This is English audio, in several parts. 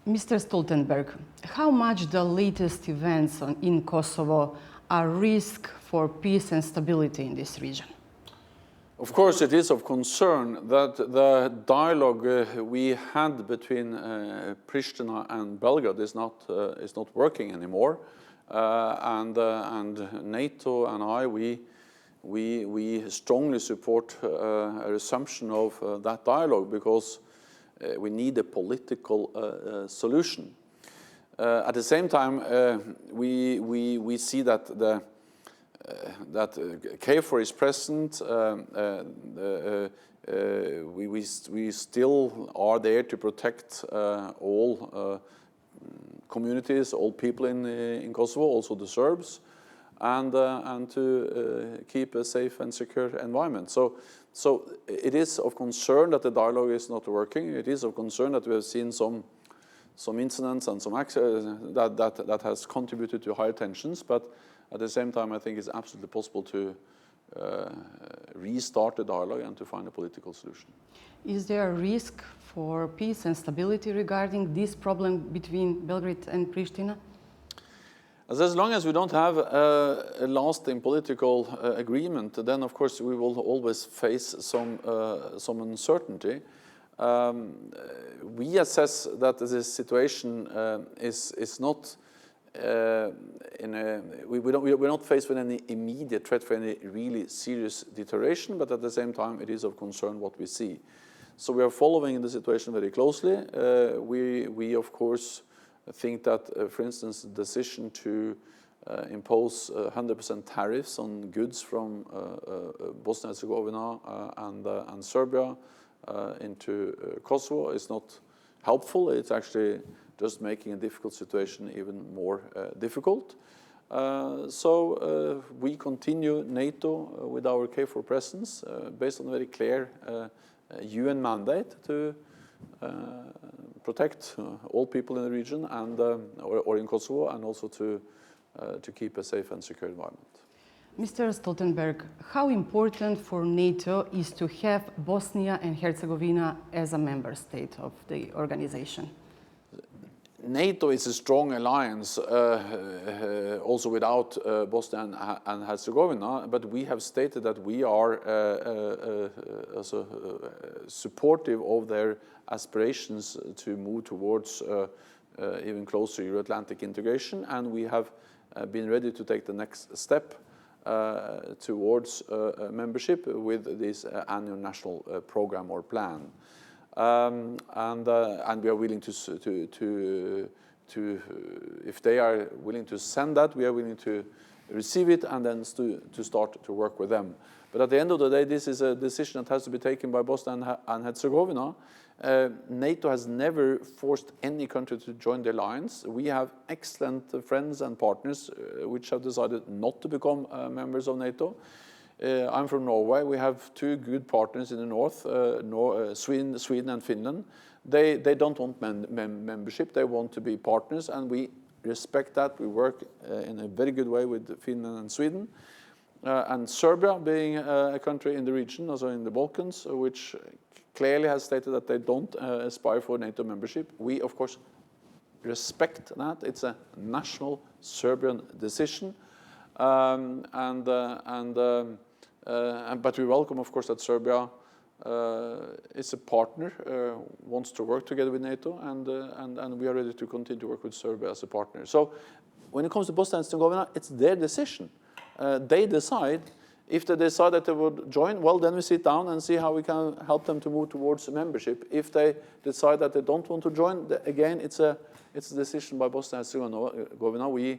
Mr. Stoltenberg, how much the latest events in Kosovo are risk for peace and stability in this region? Of course, it is of concern that the dialogue we had between Pristina and Belgrade is not working anymore, and NATO and we strongly support a resumption of that dialogue because we need a political solution. At the same time, we see that that KFOR is present. We still are there to protect all communities, all people in Kosovo, also the Serbs, and to keep a safe and secure environment. So it is of concern that the dialogue is not working. It is of concern that we have seen some incidents and some that has contributed to higher tensions, but at the same time, I think it's absolutely possible to restart the dialogue and to find a political solution. Is there a risk for peace and stability regarding this problem between Belgrade and Pristina? As long as we don't have a lasting political agreement, then of course we will always face some uncertainty. We assess that this situation is not we're not faced with any immediate threat for any really serious deterioration, but at the same time it is of concern what we see. So we are following the situation very closely. We of course think that, for instance, the decision to impose 100% tariffs on goods from Bosnia and Herzegovina and Serbia into Kosovo is not helpful. It's actually just making a difficult situation even more difficult. So we continue NATO with our KFOR presence based on a very clear UN mandate to protect all people in the region and or in Kosovo, and also to keep a safe and secure environment. Mr. Stoltenberg, how important for NATO is to have Bosnia and Herzegovina as a member state of the organization? NATO is a strong alliance also without Bosnia and Herzegovina, but we have stated that we are also supportive of their aspirations to move towards even closer Euro-Atlantic integration, and we have been ready to take the next step towards membership with this annual national program or plan. And we are willing to if they are willing to send that, we are willing to receive it and then to start to work with them. But at the end of the day, this is a decision that has to be taken by Bosnia and Herzegovina. NATO has never forced any country to join the alliance. We have excellent friends and partners which have decided not to become members of NATO. I'm from Norway. We have two good partners in the north, Sweden and Finland. They don't want membership. They want to be partners, and we respect that. We work in a very good way with Finland and Sweden. And Serbia, being a country in the region, also in the Balkans, which clearly has stated that they don't aspire for NATO membership. We, of course, respect that. It's a national Serbian decision. But we welcome, of course, that Serbia is a partner, wants to work together with NATO, and we are ready to continue to work with Serbia as a partner. So when it comes to Bosnia and Herzegovina, it's their decision. They decide. If they decide that they would join, well, then we sit down and see how we can help them to move towards membership. If they decide that they don't want to join, again, it's a decision by Bosnia and Herzegovina.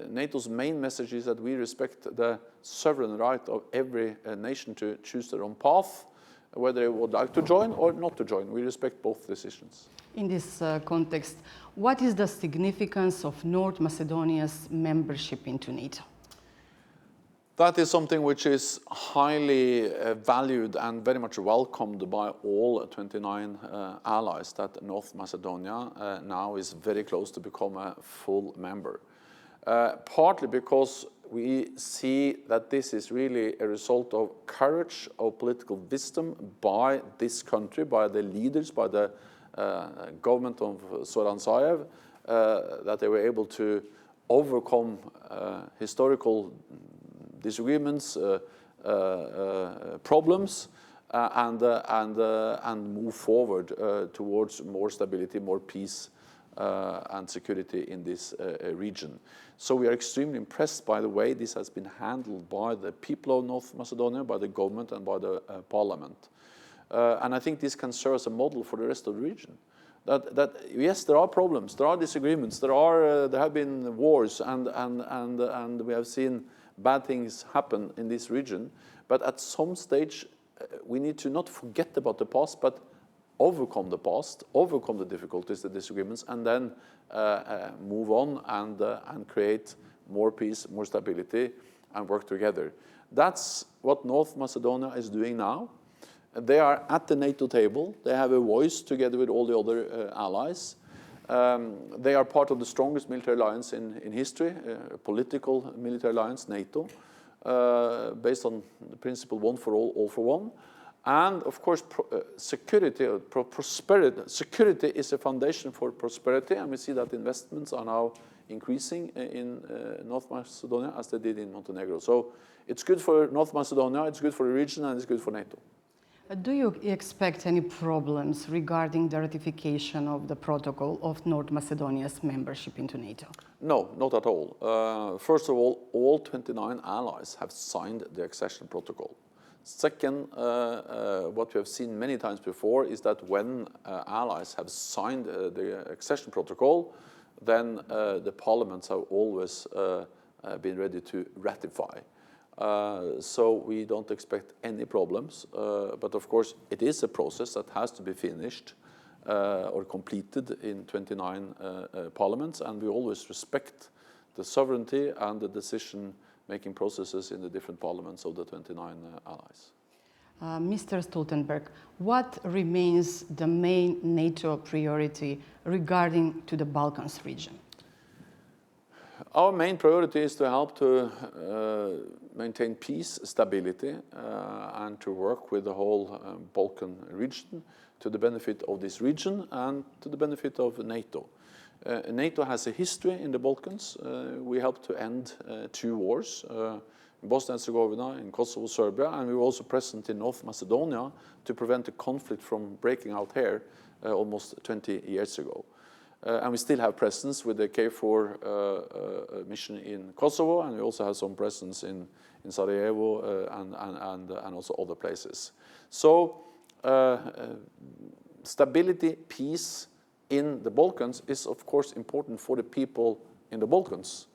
NATO's main message is that we respect the sovereign right of every nation to choose their own path, whether they would like to join or not to join. We respect both decisions. In this context, what is the significance of North Macedonia's membership into NATO? That is something which is highly valued and very much welcomed by all 29 allies, that North Macedonia now is very close to become a full member. Partly because we see that this is really a result of courage, of political wisdom by this country, by the leaders, by the government of Zoran Zaev, that they were able to overcome historical disagreements, problems, and move forward towards more stability, more peace, and security in this region. So we are extremely impressed by the way this has been handled by the people of North Macedonia, by the government, and by the parliament. And I think this can serve as a model for the rest of the region. That yes, there are problems, there are disagreements, there have been wars, and we have seen bad things happen in this region. But at some stage, we need to not forget about the past, but overcome the past, overcome the difficulties, the disagreements, and then move on and create more peace, more stability, and work together. That's what North Macedonia is doing now. They are at the NATO table. They have a voice together with all the other allies. They are part of the strongest military alliance in history, a political military alliance, NATO, based on the principle one for all for one. And of course, security is a foundation for prosperity, and we see that investments are now increasing in North Macedonia as they did in Montenegro. So it's good for North Macedonia, it's good for the region, and it's good for NATO. Do you expect any problems regarding the ratification of the protocol of North Macedonia's membership into NATO? No, not at all. First of all 29 allies have signed the accession protocol. Second, what we have seen many times before is that when allies have signed the accession protocol, then the parliaments have always been ready to ratify. So we don't expect any problems, but of course it is a process that has to be finished or completed in 29 parliaments, and we always respect the sovereignty and the decision-making processes in the different parliaments of the 29 allies. Mr. Stoltenberg, what remains the main NATO priority regarding to the Balkans region? Our main priority is to help to maintain peace, stability, and to work with the whole Balkan region to the benefit of this region and to the benefit of NATO. NATO has a history in the Balkans. We helped to end 2 wars, in Bosnia and Herzegovina, in Kosovo, Serbia, and we were also present in North Macedonia to prevent the conflict from breaking out here almost 20 years ago. And we still have presence with the KFOR mission in Kosovo, and we also have some presence in Sarajevo and also other places. So stability, peace in the Balkans is of course important for the people in the Balkans.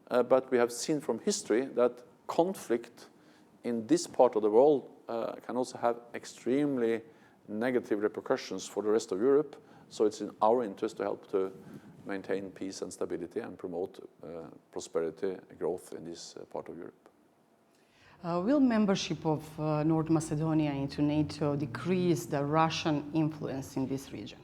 But we have seen from history that conflict in this part of the world can also have extremely negative repercussions for the rest of Europe. So it's in our interest to help to maintain peace and stability and promote prosperity and growth in this part of Europe. Will membership of North Macedonia into NATO decrease the Russian influence in this region?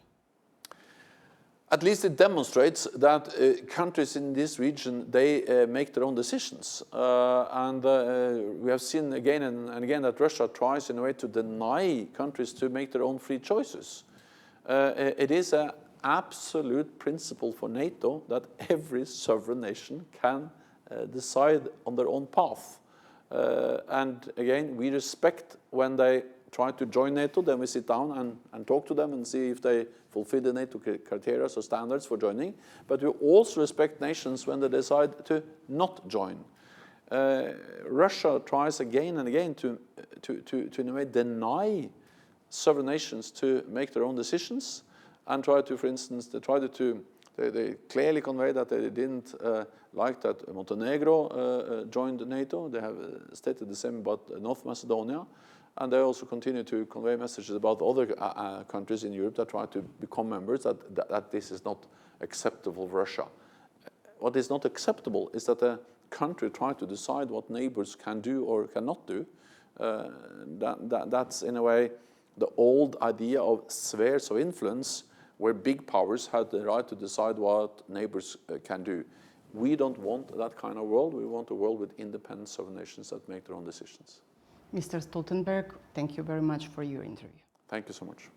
At least it demonstrates that countries in this region, they make their own decisions. And we have seen again and again that Russia tries in a way to deny countries to make their own free choices. It is an absolute principle for NATO that every sovereign nation can decide on their own path. And again, we respect when they try to join NATO, then we sit down and talk to them and see if they fulfill the NATO criteria or standards for joining. But we also respect nations when they decide to not join. Russia tries again and again to in a way deny sovereign nations to make their own decisions and try to, for instance, they clearly convey that they didn't like that Montenegro joined NATO. They have stated the same about North Macedonia. And they also continue to convey messages about other countries in Europe that try to become members, that this is not acceptable for Russia. What is not acceptable is that a country tries to decide what neighbors can do or cannot do. That's in a way the old idea of spheres of influence, where big powers had the right to decide what neighbors can do. We don't want that kind of world. We want a world with independent sovereign nations that make their own decisions. Mr. Stoltenberg, thank you very much for your interview. Thank you so much.